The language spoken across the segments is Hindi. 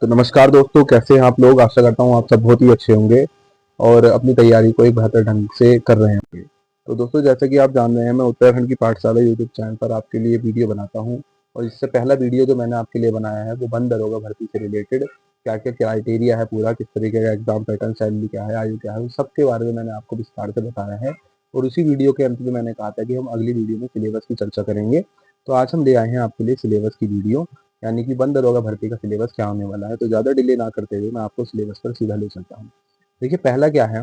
तो नमस्कार दोस्तों, कैसे हैं आप लोग। आशा करता हूँ आप सब बहुत ही अच्छे होंगे और अपनी तैयारी को एक बेहतर ढंग से कर रहे होंगे। तो दोस्तों, जैसे कि आप जान रहे हैं, मैं उत्तराखंड की पाठशाला यूट्यूब चैनल पर आपके लिए वीडियो बनाता हूँ। और इससे पहला वीडियो जो मैंने आपके लिए बनाया है वो वन दरोगा भर्ती से रिलेटेड क्या क्या क्राइटेरिया है, पूरा किस तरीके का एग्जाम पैटर्न, सैलरी क्या है, आयु क्या है, उन सबके बारे में मैंने आपको विस्तार से बताया है। और उसी वीडियो के अंत में मैंने कहा था कि हम अगली वीडियो में सिलेबस की चर्चा करेंगे। तो आज हम ले आए हैं आपके लिए सिलेबस की वीडियो, यानी कि वन दरोगा भर्ती का सिलेबस क्या होने वाला है। तो ज़्यादा डिले ना करते हुए मैं आपको सिलेबस पर सीधा ले चलता हूँ। देखिए, पहला क्या है,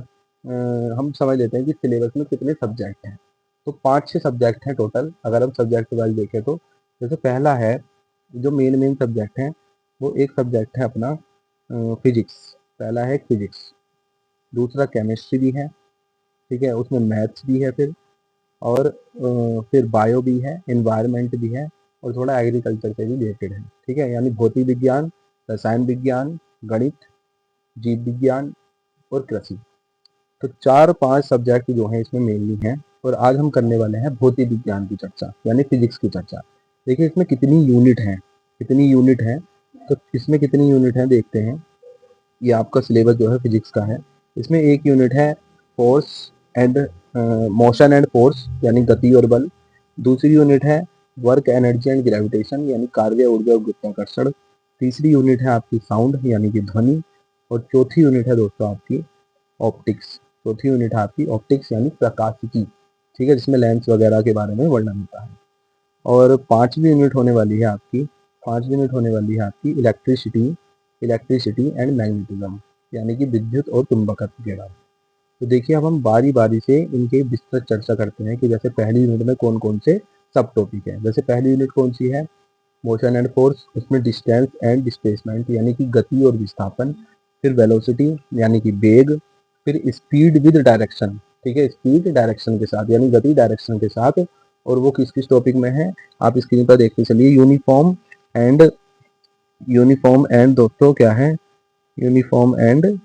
हम समझ लेते हैं कि सिलेबस में कितने सब्जेक्ट हैं। तो 5-6 सब्जेक्ट हैं टोटल, अगर हम सब्जेक्ट वाइज देखें तो। जैसे पहला है, जो मेन सब्जेक्ट हैं, वो एक सब्जेक्ट है अपना फिजिक्स। पहला है फिजिक्स, दूसरा केमिस्ट्री भी है, ठीक है, उसमें मैथ्स भी है, और फिर बायो भी है, एनवायरनमेंट भी है, और थोड़ा एग्रीकल्चर से भी रिलेटेड है, ठीक है। यानी भौतिक विज्ञान, रसायन विज्ञान, गणित, जीव विज्ञान और कृषि। तो 4-5 सब्जेक्ट जो हैं इसमें मेनली हैं। और आज हम करने वाले हैं भौतिक विज्ञान की चर्चा, यानी फिजिक्स की चर्चा। देखिए, इसमें कितनी यूनिट हैं, कितनी यूनिट हैं। तो इसमें कितनी यूनिट हैं देखते हैं। ये आपका सिलेबस जो है फिजिक्स का है। इसमें एक यूनिट है force and motion and force, यानी गति और बल। दूसरी यूनिट है वर्क, एनर्जी एंड ग्रेविटेशन, यानी कार्य, ऊर्जा और गुरुत्वाकर्षण। तीसरी यूनिट है आपकी साउंड, यानी कि ध्वनि। और चौथी यूनिट है दोस्तों आपकी ऑप्टिक्स। चौथी यूनिट है आपकी ऑप्टिक्स, यानी प्रकाशिकी, ठीक है, जिसमें लेंस वगैरह के बारे में वर्णन होता है। और पांचवी यूनिट होने वाली है आपकी इलेक्ट्रिसिटी एंड मैग्नेटिज्म, यानी कि विद्युत और चुंबकत्व के बारे में। तो देखिए, अब हम बारी बारी से इनके विस्तृत चर्चा करते हैं कि जैसे पहली यूनिट में कौन कौन से सब टॉपिक है। जैसे पहली यूनिट कौन सी है, मोशन एंड फोर्स, उसमें डिस्टेंस एंड डिस्प्लेसमेंट, यानी कि गति और विस्थापन। फिर वेलोसिटी, यानी कि वेग। फिर स्पीड विद डायरेक्शन, ठीक है, स्पीड डायरेक्शन के साथ, यानी गति डायरेक्शन के साथ। और वो किस किस टॉपिक में है, आप स्क्रीन पर देखते चलिए। एंड यूनिफॉर्म एंड दोस्तों क्या है, uniform and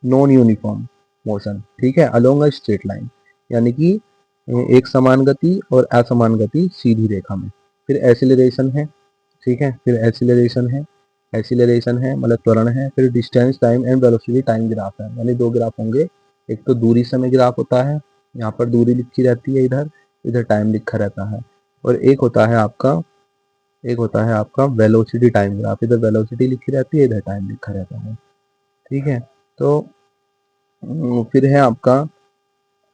non uniform motion, ठीक है, अलोंग अ स्ट्रेट लाइन, यानी कि एक समान गति और असमान गति सीधी रेखा में। फिर एसिलरेशन है, ठीक है, फिर एसिलरेशन है मतलब त्वरण है। फिर distance, time and velocity time graph है, यानी दो ग्राफ होंगे। एक तो दूरी समय ग्राफ होता है, यहाँ पर दूरी लिखी रहती है, इधर इधर टाइम लिखा रहता है। और एक होता है आपका वेलोसिटी टाइम ग्राफ, इधर वेलोसिटी लिखी रहती है, इधर टाइम लिखा रहता है, ठीक है। तो फिर है आपका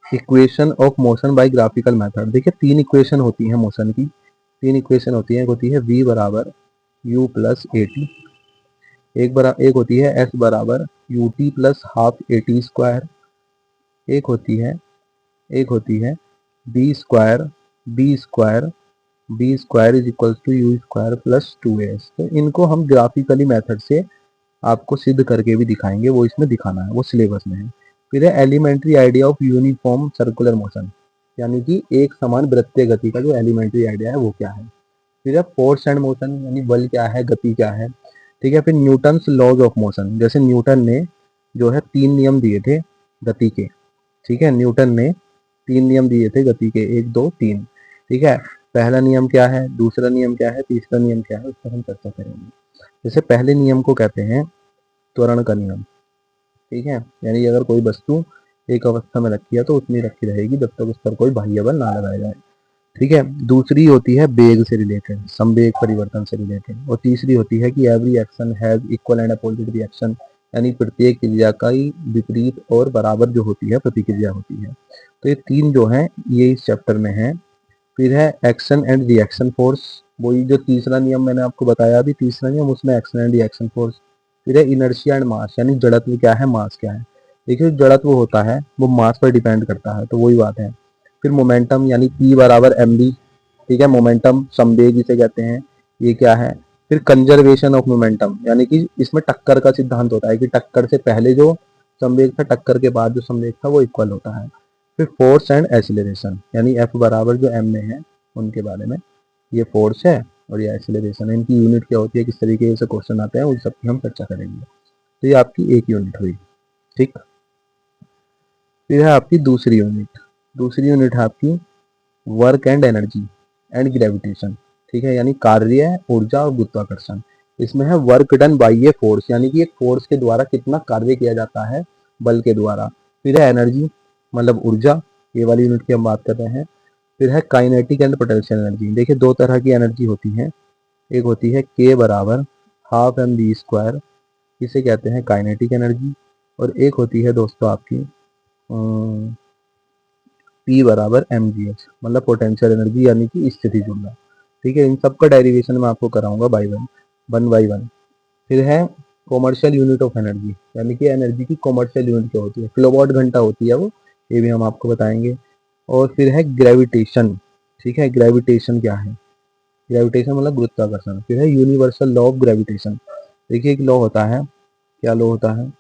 equation of motion by graphical method. देखिए, तीन इक्वेशन होती हैं मोशन की, तीन इक्वेशन होती हैं। एक होती है v बराबर u प्लस ए टी, एक होती है s बराबर u t plus half a t square. एक होती है एक होती है v square v square v square is equal to u square plus 2as। तो इनको हम ग्राफिकली मेथड से आपको सिद्ध करके भी दिखाएंगे, वो इसमें दिखाना है, वो सिलेबस में है। फिर है elementary idea of uniform circular motion, यानी कि एक समान वृत्तीय गति का जो एलिमेंट्री आइडिया है वो क्या है। फिर है फोर्स एंड मोशन, यानी बल क्या है, गति क्या है, ठीक है। फिर न्यूटन्स लॉज ऑफ मोशन, जैसे न्यूटन ने जो है 3 नियम दिए थे गति के, ठीक है, न्यूटन ने 3 नियम दिए थे गति के, 1 2 3, ठीक है। पहला नियम क्या है, दूसरा नियम क्या है, तीसरा नियम क्या है, उस पर हम चर्चा करेंगे। जैसे पहले नियम को कहते हैं त्वरण का नियम, ठीक है, यानी अगर कोई वस्तु एक अवस्था में रखी है तो उतनी रखी रहेगी जब तक उस पर कोई बाह्य बल ना लगाया जाए, ठीक है। दूसरी होती है वेग से रिलेटेड, संवेग परिवर्तन से रिलेटेड। और तीसरी होती है कि every action has equal and opposite reaction, यानी प्रत्येक क्रिया का ही विपरीत और बराबर जो होती है प्रतिक्रिया होती है। तो ये तीन जो है ये इस चैप्टर में है। फिर है एक्शन एंड रिएक्शन फोर्स, वही जो तीसरा नियम मैंने आपको बताया अभी, तीसरा नियम, उसमें एक्शन एंड रिएक्शन फोर्स। फिर है इनर्शिया एंड मास, यानी जड़त्व क्या है, मास क्या है। देखिए, जड़त्व होता है वो मास पर डिपेंड करता है, तो वही बात है। फिर मोमेंटम, यानी P बराबर mv, ठीक है, मोमेंटम संवेग इसे कहते हैं, ये क्या है। फिर कंजर्वेशन ऑफ मोमेंटम, यानी कि इसमें टक्कर का सिद्धांत होता है कि टक्कर से पहले जो संवेग था, टक्कर के बाद जो संवेग था वो इक्वल होता है। फिर फोर्स एंड एक्सीलरेशन, यानी F बराबर जो m में है उनके बारे में, ये फोर्स है और ये एक्सीलरेशन है, इनकी यूनिट क्या होती है, किस तरीके से क्वेश्चन आते हैं, उन सब की हम चर्चा करेंगे। तो ये आपकी एक यूनिट हुई, ठीक। फिर है आपकी दूसरी यूनिट है आपकी work and energy and gravitation, ठीक है, यानी कार्य, ऊर्जा और गुरुत्वाकर्षण। इसमें है work done by a force, यानी कि एक फोर्स के द्वारा कितना कार्य किया जाता है, बल के द्वारा। फिर है एनर्जी, मतलब ऊर्जा, ये वाली यूनिट की हम बात कर रहे हैं। फिर है काइनेटिक एंड पोटेंशियल एनर्जी। देखिए दो तरह की एनर्जी होती है, एक होती है के बराबर हाफ एम बी स्क्वायर, इसे कहते हैं काइनेटिक एनर्जी। और एक होती है दोस्तों आपकी पी बराबर एम जी एच, मतलब पोटेंशियल एनर्जी यानी कि स्थिति ऊर्जा। ठीक है, इन सब का डेरिवेशन मैं आपको कराऊंगा बाई वन बाई वन। फिर है कॉमर्शियल यूनिट ऑफ एनर्जी, यानी कि एनर्जी की कॉमर्शियल यूनिट क्या होती है, किलोवाट घंटा होती है वो, ये भी हम आपको बताएंगे। और फिर है ग्रेविटेशन। ठीक है, ग्रेविटेशन क्या है, ग्रेविटेशन मतलब गुरुत्वाकर्षण। फिर है यूनिवर्सल लॉ ऑफ ग्रेविटेशन। देखिए एक लॉ होता है, क्या लॉ होता है,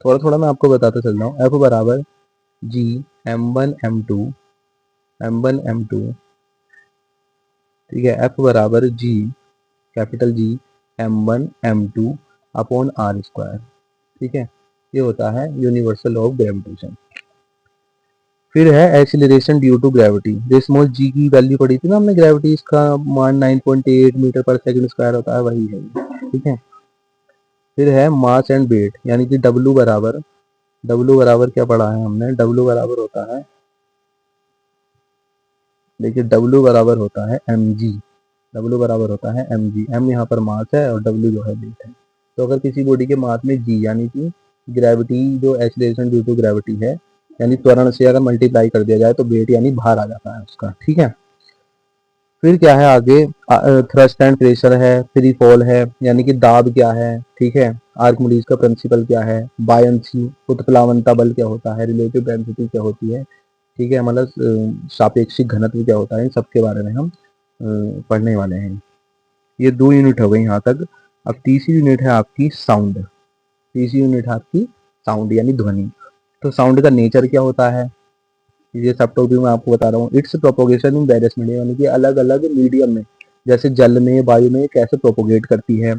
थोड़ा थोड़ा मैं आपको बताता चल रहा हूँ। एफ बराबर G M one M two, ठीक है, एफ बराबर G, capital G, M1 M2 upon R square. ठीक है, ये होता है यूनिवर्सल लॉ ऑफ ग्रेविटेशन। फिर है एक्सीलरेशन ड्यू टू ग्रेविटी। जो स्मॉल जी की वैल्यू पड़ी थी ना हमने, ग्रेविटी इसका मान 9.8 मीटर पर सेकंड स्क्वायर होता है, वही है। ठीक है, फिर है मास एंड वेट, यानी कि डब्लू बराबर क्या पढ़ा है हमने, डब्लू बराबर होता है, देखिए डब्लू बराबर होता है एम जी, डब्लू बराबर होता है एम जी। एम यहाँ पर मास है और डब्लू जो है वेट है। तो अगर किसी बॉडी के मास में जी, यानी कि ग्रेविटी जो एक्सीलरेशन ड्यू टू ग्रेविटी है, यानी त्वरण से अगर मल्टीप्लाई कर दिया जाए तो वेट यानी भार आ जाता है उसका। ठीक है, फिर क्या है आगे, थ्रस्ट एंड प्रेशर है, फ्री फॉल है, यानी कि दाब क्या है। ठीक है, आर्कमिडीज का प्रिंसिपल क्या है, बायंसी उत्प्लावनता बल क्या होता है, रिलेटिव डेंसिटी क्या होती है। ठीक है, मतलब सापेक्षिक घनत्व क्या होता है, इन सब के बारे में हम पढ़ने वाले हैं। ये दो यूनिट हो गई यहाँ तक। अब तीसरी यूनिट है आपकी साउंड। तीसरी यूनिट है आपकी साउंड यानी ध्वनि। तो साउंड का नेचर क्या होता है, ये सब टॉपिक मैं आपको बता रहा हूँ। It's propagation in various medium, यानी कि अलग अलग मीडियम में, जैसे जल में, वायु में कैसे प्रोपोगेट करती है।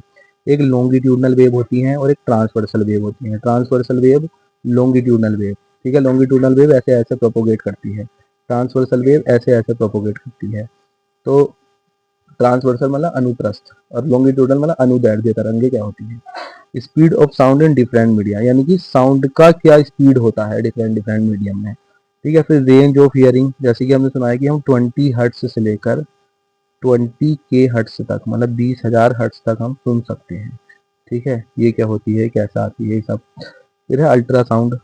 एक लॉन्गिट्यूडनल वेव होती है और एक ट्रांसवर्सल वेव होती है। ट्रांसवर्सल वेव, लॉन्गिट्यूडनल वेव, ठीक है, लॉन्गिट्यूडनल वेव ऐसे ऐसे प्रोपोगेट करती है, ट्रांसवर्सल वेव ऐसे ऐसे प्रोपोगेट करती है। तो ट्रांसवर्सल मतलब अनुप्रस्थ और लॉन्गिट्यूडनल मतलब अनुदैर्ध्य तरंगे क्या होती है। Speed of sound in different media, यानी कि साउंड का क्या स्पीड होता है डिफरेंट डिफरेंट मीडियम में। ठीक है, फिर रेंज ऑफ हियरिंग, जैसे कि हमने सुना है कि हम 20 हर्ट्स से लेकर 20K हर्ट्स तक, मतलब 20,000 हर्ट्स तक हम सुन सकते हैं। ठीक है, ये क्या होती है, कैसा आती है, ये सब। फिर है अल्ट्रासाउंड,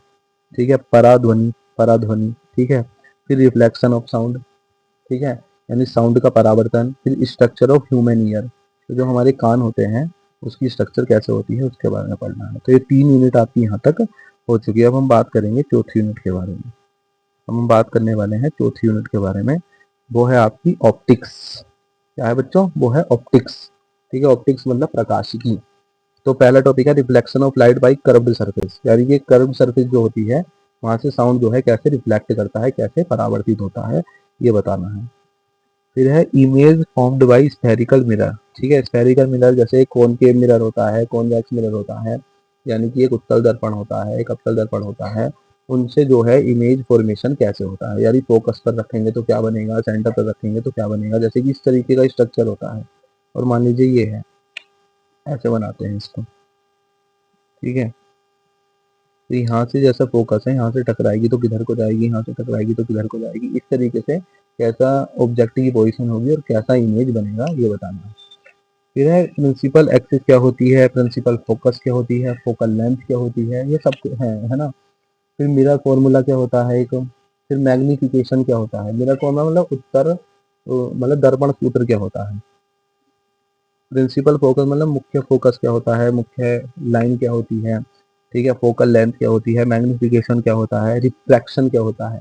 ठीक है, पराध्वनि, पराध्वनि, ठीक है। फिर रिफ्लेक्शन ऑफ साउंड, ठीक है, यानी साउंड का परावर्तन। फिर स्ट्रक्चर ऑफ ह्यूमन ईयर, तो जो हमारे कान होते हैं उसकी स्ट्रक्चर कैसे होती है उसके बारे में पढ़ना है। तो ये 3 यूनिट आपकी यहाँ तक हो चुकी है। अब हम बात करेंगे चौथी यूनिट के बारे में। हम बात करने वाले हैं चौथी यूनिट के बारे में, वो है आपकी ऑप्टिक्स। क्या है बच्चों, वो है ऑप्टिक्स। ठीक है, ऑप्टिक्स मतलब प्रकाशिकी। तो पहला टॉपिक है reflection of light by curved surface, यानी कि कर्व्ड सरफेस जो होती है वहां से साउंड जो है कैसे रिफ्लेक्ट करता है, कैसे परावर्तित होता है, ये बताना है। फिर है image formed by spherical mirror. ठीक है, स्फेरिकल मिरर जैसे कॉनकेव मिरर होता है, कॉन्वेक्स मिरर होता है, यानी कि एक उत्तल दर्पण होता है, एक अवतल दर्पण होता है। उनसे जो है इमेज फॉर्मेशन कैसे होता है, यानी फोकस पर रखेंगे तो क्या बनेगा, सेंटर पर रखेंगे तो क्या बनेगा, जैसे कि इस तरीके का स्ट्रक्चर होता है। और मान लीजिए ये है, ऐसे बनाते हैं इसको। ठीक है, तो यहाँ से जैसा फोकस है, यहाँ से टकराएगी तो किधर को जाएगी, यहाँ से टकराएगी तो किधर को जाएगी, इस तरीके से कैसा ऑब्जेक्ट की पोजीशन होगी और कैसा इमेज बनेगा ये बताना है। फिर है प्रिंसिपल एक्सिस क्या होती है, प्रिंसिपल फोकस क्या होती है, फोकल लेंथ क्या होती है, ये सब है ना। फिर मिरर फॉर्मूला क्या होता है एक। फिर मैग्निफिकेशन क्या होता है, मिरर फॉर्मूला मतलब उत्तर, मतलब दर्पण सूत्र क्या होता है। प्रिंसिपल फोकस मतलब मुख्य फोकस क्या होता है, मुख्य लाइन क्या होती है। ठीक है, फोकल लेंथ क्या होती है, मैग्निफिकेशन क्या होता है, रिफ्रैक्शन क्या होता है।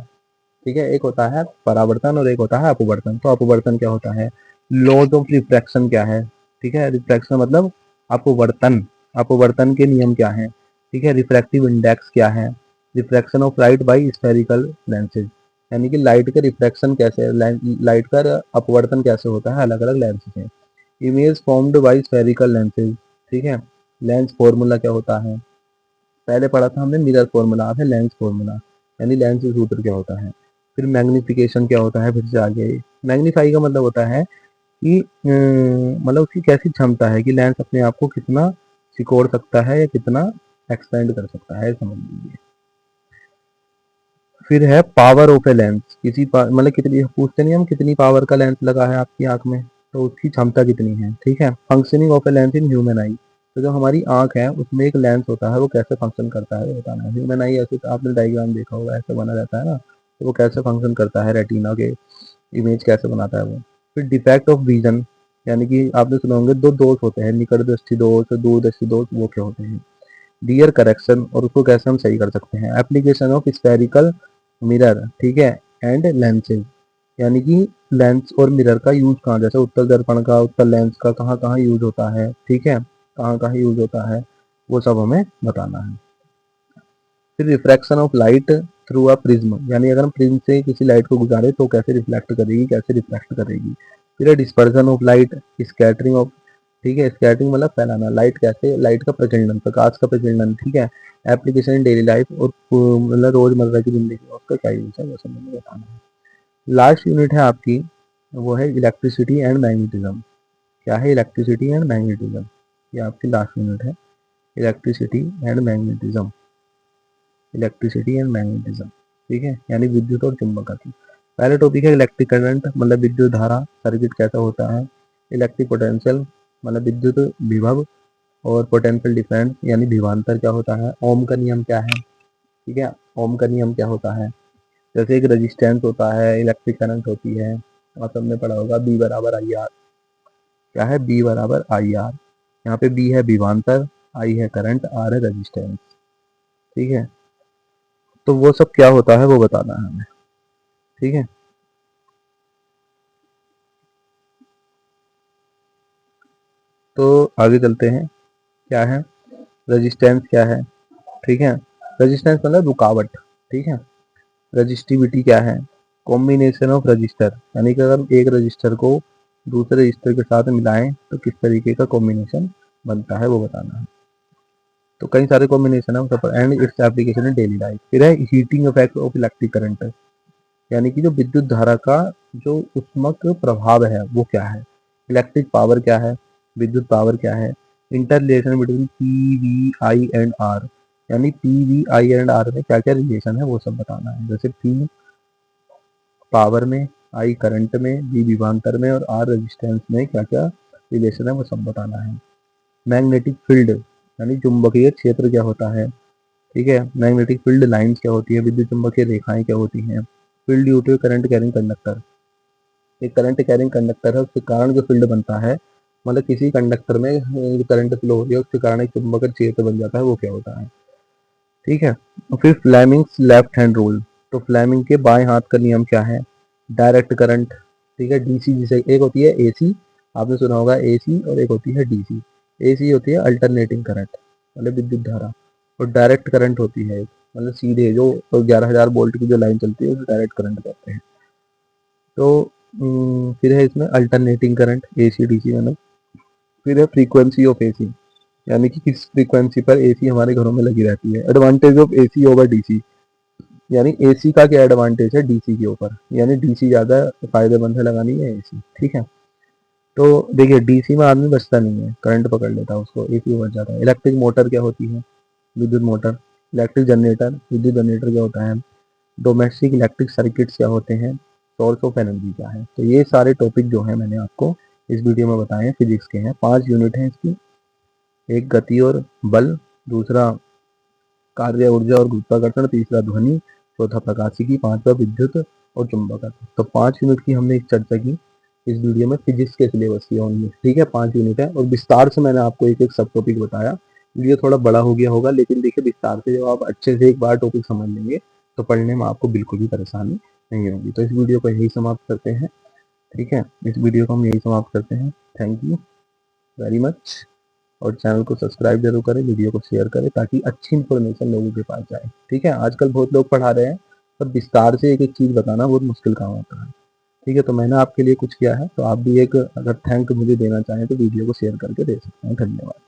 ठीक है, एक होता है परावर्तन और एक होता है अपवर्तन। तो अपवर्तन क्या होता है, लॉज ऑफ रिफ्रैक्शन क्या है। ठीक है, रिफ्रैक्शन मतलब अपवर्तन, अपवर्तन के नियम क्या है। ठीक है, रिफ्रैक्टिव इंडेक्स क्या है, refraction of light by spherical lenses, यानी कि लाइट का रिफ्रैक्शन कैसे, लाइट का अपवर्तन कैसे होता है अलग अलग लेंस से। Image formed by spherical lenses. ठीक है, लेंस फॉर्मूला क्या होता है, पहले पढ़ा था हमने मिरर फॉर्मूला, अब है लेंस फॉर्मूला, यानी लेंस सूत्र क्या होता है। फिर मैग्निफिकेशन क्या होता है, फिर से आगे मैग्नीफाई का मतलब होता है कि मतलब उसकी कैसी क्षमता है कि लेंस अपने आप को कितना सिकोड़ सकता है या कितना एक्सपेंड कर सकता है, समझ लीजिए। फिर है पावर ऑफ ए लेंस, मतलब कितनी पूछते नहीं हम कितनी पावर का लेंस लगा है आपकी आंख में, तो उसकी क्षमता कितनी है, ठीक है। Functioning of a lens in human आई, तो जो हमारी आंख है उसमें एक लेंस होता है, वो कैसे फंक्शन करता है बताना है। ह्यूमन आई ऐसे तो आपने डायग्राम देखा होगा, ऐसे बना रहता है ना, तो वो कैसे फंक्शन करता है, रेटिना के इमेज कैसे बनाता है वो। फिर डिफेक्ट ऑफ विजन, यानी कि आपने सुना होंगे दो दोष होते हैं, निकट दृष्टि दोष, दूर दृष्टि दोष, वो क्या होते हैं। डियर करेक्शन, और उसको कैसे हम सही कर सकते हैं। एप्लीकेशन ऑफ स्फेरिकल मिरर, ठीक है, एंड लेंसेज, यानी कि लेंस और मिरर का यूज कहाँ, जैसे उत्तल दर्पण का, उत्तल लेंस का कहाँ कहाँ यूज होता है, ठीक है, कहाँ कहाँ यूज होता है, वो सब हमें बताना है। फिर refraction of light through a prism, यानी अगर हम प्रिज्म से किसी लाइट को गुजारे तो कैसे रिफ्लेक्ट करेगी, कैसे रिफ्रैक्ट करेगी। फिर dispersion of light, scattering of, ठीक है, स्कैटरिंग मतलब फैलाना, लाइट कैसे, लाइट का प्रचंडन, प्रकाश का प्रचंडन, ठीक है। एप्लीकेशन इन डेली लाइफ, और मतलब रोजमर्रा की जिंदगी में उसका क्या यूज है, वो सब मैंने बताना है। लास्ट यूनिट है आपकी, वो है इलेक्ट्रिसिटी एंड मैग्नेटिज्म। क्या है इलेक्ट्रिसिटी एंड मैग्नेटिज्म, ये आपकी लास्ट यूनिट है, electricity and magnetism, electricity and magnetism, ठीक है, यानी विद्युत और चुंबकत्व। पहला टॉपिक है इलेक्ट्रिक करंट, मतलब विद्युत धारा, सर्किट कैसा होता है। इलेक्ट्रिक पोटेंशियल, मतलब विद्युत विभव, और पोटेंशियल डिफरेंस, यानी विभवांतर क्या होता है। ओम का नियम क्या है, ठीक है, ओम का नियम क्या होता है। जैसे एक रेजिस्टेंस होता है, इलेक्ट्रिक करंट होती है, आप सबने पढ़ा होगा बी बराबर आई आर। क्या है, बी बराबर आई आर। यहाँ पे बी है विभवांतर, आई है करंट, आर है रेजिस्टेंस, ठीक है। तो वो सब क्या होता है वो बताना है हमें, ठीक है। तो आगे चलते हैं, क्या है रेजिस्टेंस, क्या है, ठीक है। रेजिस्टेंस मतलब रुकावट, ठीक है। रजिस्टिविटी क्या है, कॉम्बिनेशन ऑफ रजिस्टर, यानी कि अगर एक रजिस्टर को दूसरे रजिस्टर के साथ मिलाएं तो किस तरीके का कॉम्बिनेशन बनता है वो बताना है। तो कई सारे कॉम्बिनेशन है पर, and its application in daily life. फिर है heating effect of electric current, यानी कि जो विद्युत धारा का जो उष्मक प्रभाव है वो क्या है। इलेक्ट्रिक पावर क्या है, विद्युत पावर क्या है। Inter relation between P V I and R, यानी P V I and R में क्या क्या रिलेशन है वो सब बताना है। जैसे पी पावर में, आई करंट में, बी विभवांतर में, और आर रेजिस्टेंस में क्या क्या रिलेशन है वो सब बताना है। मैग्नेटिक फील्ड, यानी चुंबकीय क्षेत्र क्या होता है, ठीक है। मैग्नेटिक फील्ड लाइंस क्या होती है, विद्युत चुंबकीय रेखाएं क्या होती हैं। Field due to current carrying conductor, एक करंट कैरिंग कंडक्टर है उसके कारण जो फील्ड बनता है, मतलब किसी कंडक्टर में जो करंट फ्लो हो रही है उसके कारण एक चुंबकीय क्षेत्र बन जाता है, वो क्या होता है, ठीक है। और फिर फ्लेमिंग्स लेफ्ट हैंड रूल, तो फ्लेमिंग के बाएं हाथ का नियम क्या है। डायरेक्ट करंट, ठीक है, डीसी, जिसे एक होती है एसी, आपने सुना होगा एसी, और एक होती है डीसी। एसी होती है अल्टरनेटिंग करंट, मतलब विद्युत धारा, और डायरेक्ट करंट होती है मतलब सीधे जो 11,000 वोल्ट की जो लाइन चलती है उसे डायरेक्ट करंट कहते हैं। तो फिर है इसमें अल्टरनेटिंग करंट, एसी डीसी में। फिर है फ्रीक्वेंसी ऑफ एसी, यानी कि किस फ्रीक्वेंसी पर एसी हमारे घरों में लगी रहती है। Advantage of AC over DC, यानी एसी का क्या एडवांटेज है डीसी के ऊपर, यानी डीसी ज़्यादा फायदेमंद है लगानी है एसी, ठीक है। तो देखिए डीसी में आदमी बचता नहीं है, करंट पकड़ लेता है उसको, एसी में बच जाता है। इलेक्ट्रिक मोटर क्या होती है, विद्युत मोटर। इलेक्ट्रिक जनरेटर, विद्युत जनरेटर क्या होता है। डोमेस्टिक इलेक्ट्रिक सर्किट्स क्या होते हैं। सोर्स ऑफ एनर्जी क्या है। तो ये सारे टॉपिक जो है मैंने आपको इस वीडियो में बताए हैं, फिजिक्स के हैं। 5 यूनिट हैं इसकी, एक गति और बल, दूसरा कार्य ऊर्जा और गुरुत्वाकर्षण, तीसरा ध्वनि, चौथा प्रकाशिकी, पांचवा विद्युत और चुंबकत्व। तो 5 यूनिट की हमने एक चर्चा की इस वीडियो में, फिजिक्स के सिलेबस की ओनली, ठीक है। 5 यूनिट है और विस्तार से मैंने आपको एक एक सब टॉपिक बताया। वीडियो थोड़ा बड़ा हो गया होगा, लेकिन देखिए विस्तार से जब आप अच्छे से एक बार टॉपिक समझ लेंगे तो पढ़ने में आपको बिल्कुल भी परेशानी नहीं होगी। तो इस वीडियो को यही समाप्त करते हैं, ठीक है, इस वीडियो को हम यही समाप्त करते हैं। थैंक यू वेरी मच, और चैनल को सब्सक्राइब जरूर करें, वीडियो को शेयर करें ताकि अच्छी इन्फॉर्मेशन लोगों के पास जाए, ठीक है। आजकल बहुत लोग पढ़ा रहे हैं पर विस्तार से एक एक चीज़ बताना बहुत मुश्किल काम होता है, ठीक है। तो मैंने आपके लिए कुछ किया है, तो आप भी एक अगर थैंक मुझे देना चाहें तो वीडियो को शेयर करके दे सकते हैं। धन्यवाद।